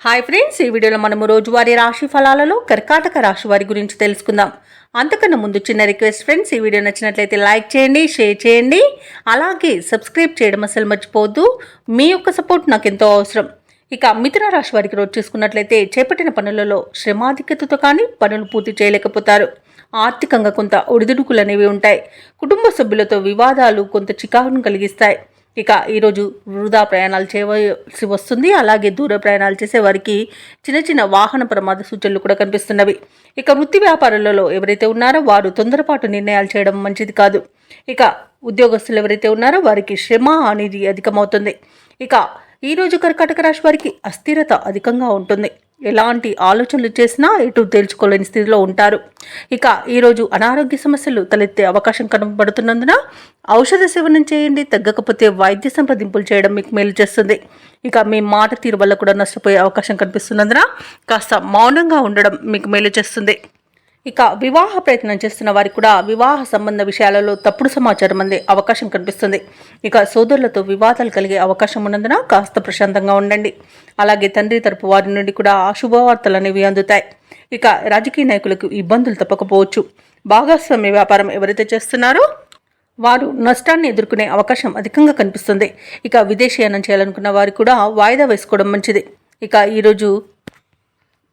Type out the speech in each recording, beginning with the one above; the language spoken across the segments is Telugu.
హాయ్ ఫ్రెండ్స్, ఈ వీడియోలో మనము రోజువారీ రాశి ఫలాలలో కర్కాటక రాశి వారి గురించి తెలుసుకుందాం. అంతకన్నా ముందు చిన్న రిక్వెస్ట్ ఫ్రెండ్స్, ఈ వీడియో నచ్చినట్లయితే లైక్ చేయండి, షేర్ చేయండి, అలాగే సబ్స్క్రైబ్ చేయడం అసలు మర్చిపోవద్దు. మీ యొక్క సపోర్ట్ నాకు ఎంతో అవసరం. ఇక మిథున రాశి వారికి రోజు చూసుకున్నట్లయితే చేపట్టిన పనులలో శ్రమాధిక్యతతో కానీ పనులు పూర్తి చేయలేకపోతారు. ఆర్థికంగా కొంత ఒడిదుడుకులు అనేవి ఉంటాయి. కుటుంబ సభ్యులతో వివాదాలు కొంత చికాకును కలిగిస్తాయి. ఇక ఈరోజు వృధా ప్రయాణాలు చేయవలసి వస్తుంది. అలాగే దూర ప్రయాణాలు చేసే వారికి చిన్న చిన్న వాహన ప్రమాద సూచనలు కూడా కనిపిస్తున్నవి. ఇక వృత్తి వ్యాపారాలలో ఎవరైతే ఉన్నారో వారు తొందరపాటు నిర్ణయాలు చేయడం మంచిది కాదు. ఇక ఉద్యోగస్తులు ఎవరైతే ఉన్నారో వారికి శ్రమ అనేది అధికమవుతుంది. ఇక ఈరోజు కర్కాటక రాశి వారికి అస్థిరత అధికంగా ఉంటుంది. ఎలాంటి ఆలోచనలు చేసినా ఎటు తేల్చుకోలేని స్థితిలో ఉంటారు. ఇక ఈరోజు అనారోగ్య సమస్యలు తలెత్తే అవకాశం కనబడుతున్నందున ఔషధ సేవనం చేయండి. తగ్గకపోతే వైద్య సంప్రదింపులు చేయడం మీకు మేలు చేస్తుంది. ఇక మీ మాట తీరు వల్ల కూడా నష్టపోయే అవకాశం కనిపిస్తున్నందున కాస్త మౌనంగా ఉండడం మీకు మేలు చేస్తుంది. ఇక వివాహ ప్రయత్నం చేస్తున్న వారికి కూడా వివాహ సంబంధ విషయాలలో తప్పుడు సమాచారం అందే అవకాశం కనిపిస్తుంది. ఇక సోదరులతో వివాదాలు కలిగే అవకాశం ఉన్నందున కాస్త ప్రశాంతంగా ఉండండి. అలాగే తండ్రి తరపు వారి నుండి కూడా శుభవార్తలు అనేవి అందుతాయి. ఇక రాజకీయ నాయకులకు ఇబ్బందులు తప్పకపోవచ్చు. భాగస్వామ్య వ్యాపారం ఎవరైతే చేస్తున్నారో వారు నష్టాన్ని ఎదుర్కొనే అవకాశం అధికంగా కనిపిస్తుంది. ఇక విదేశీయానం చేయాలనుకున్న వారు కూడా వాయిదా వేసుకోవడం మంచిది. ఇక ఈరోజు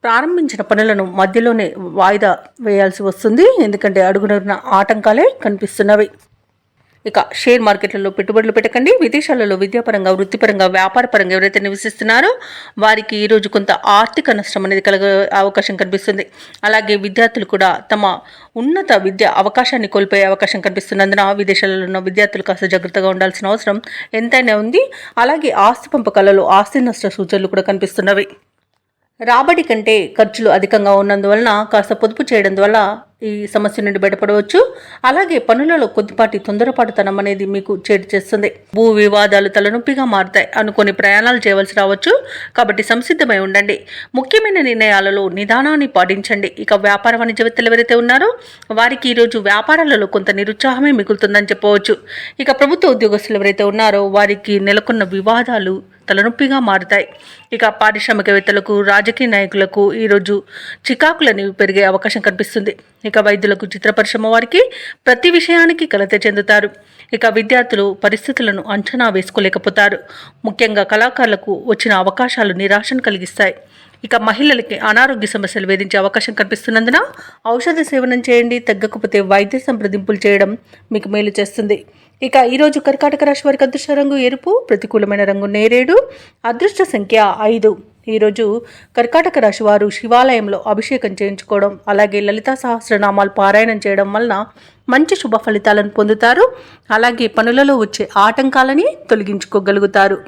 ప్రారంభించిన పనులను మధ్యలోనే వాయిదా వేయాల్సి వస్తుంది. ఎందుకంటే అడుగునడుగున ఆటంకాలే కనిపిస్తున్నవి. ఇక షేర్ మార్కెట్లలో పెట్టుబడులు పెట్టకండి. విదేశాలలో విద్యాపరంగా, వృత్తిపరంగా, వ్యాపారపరంగా ఎవరైతే నివసిస్తున్నారో వారికి ఈరోజు కొంత ఆర్థిక నష్టం అనేది కలిగే అవకాశం కనిపిస్తుంది. అలాగే విద్యార్థులు కూడా తమ ఉన్నత విద్య అవకాశాన్ని కోల్పోయే అవకాశం కనిపిస్తున్నందున విదేశాలలో ఉన్న విద్యార్థులు కాస్త జాగ్రత్తగా ఉండాల్సిన అవసరం ఎంతైనా ఉంది. అలాగే ఆస్తి పంపకాలలో ఆస్తి నష్ట సూచనలు కూడా కనిపిస్తున్నవి. రాబడి కంటే ఖర్చులు అధికంగా ఉన్నందువలన కాస్త పొదుపు చేయడం వల్ల ఈ సమస్య నుండి బయటపడవచ్చు. అలాగే పనులలో కొద్దిపాటి తొందరపాటుతనం అనేది మీకు చేటు చేస్తుంది. భూ వివాదాలు తలనొప్పిగా మారుతాయి. అనుకోని ప్రయాణాలు చేయవలసి రావచ్చు. కాబట్టి సంసిద్ధమై ఉండండి. ముఖ్యమైన నిర్ణయాలలో నిదానాన్ని పాటించండి. ఇక వ్యాపార వాణిజ్యవేత్తలు ఎవరైతే ఉన్నారో వారికి ఈరోజు వ్యాపారాలలో కొంత నిరుత్సాహమే మిగులుతుందని చెప్పవచ్చు. ఇక ప్రభుత్వ ఉద్యోగస్తులు ఎవరైతే ఉన్నారో వారికి నెలకొన్న వివాదాలు తలనొప్పిగా మారుతాయి. ఇక పారిశ్రామికవేత్తలకు, రాజకీయ నాయకులకు ఈరోజు చికాకులని పెరిగే అవకాశం కనిపిస్తుంది. ఇక వైద్యులకు, చిత్ర పరిశ్రమ వారికి ప్రతి విషయానికి కలత చెందుతారు. ఇక విద్యార్థులు పరిస్థితులను అంచనా వేసుకోలేకపోతారు. ముఖ్యంగా కళాకారులకు వచ్చిన అవకాశాలు నిరాశను కలిగిస్తాయి. ఇక మహిళలకి అనారోగ్య సమస్యలు వేధించే అవకాశం కనిపిస్తున్నందున ఔషధ సేవనం చేయండి. తగ్గకపోతే వైద్య సంప్రదింపులు చేయడం మీకు మేలు చేస్తుంది. ఇక ఈరోజు కర్కాటక రాశి వారికి అదృష్ట రంగు ఎరుపు, ప్రతికూలమైన రంగు నేరేడు, అదృష్ట సంఖ్య 5. ఈరోజు కర్కాటక రాశి వారు శివాలయంలో అభిషేకం చేయించుకోవడం, అలాగే లలితా సహస్రనామాలు పారాయణం చేయడం వలన మంచి శుభ ఫలితాలను పొందుతారు. అలాగే పనులలో వచ్చే ఆటంకాలని తొలగించుకోగలుగుతారు.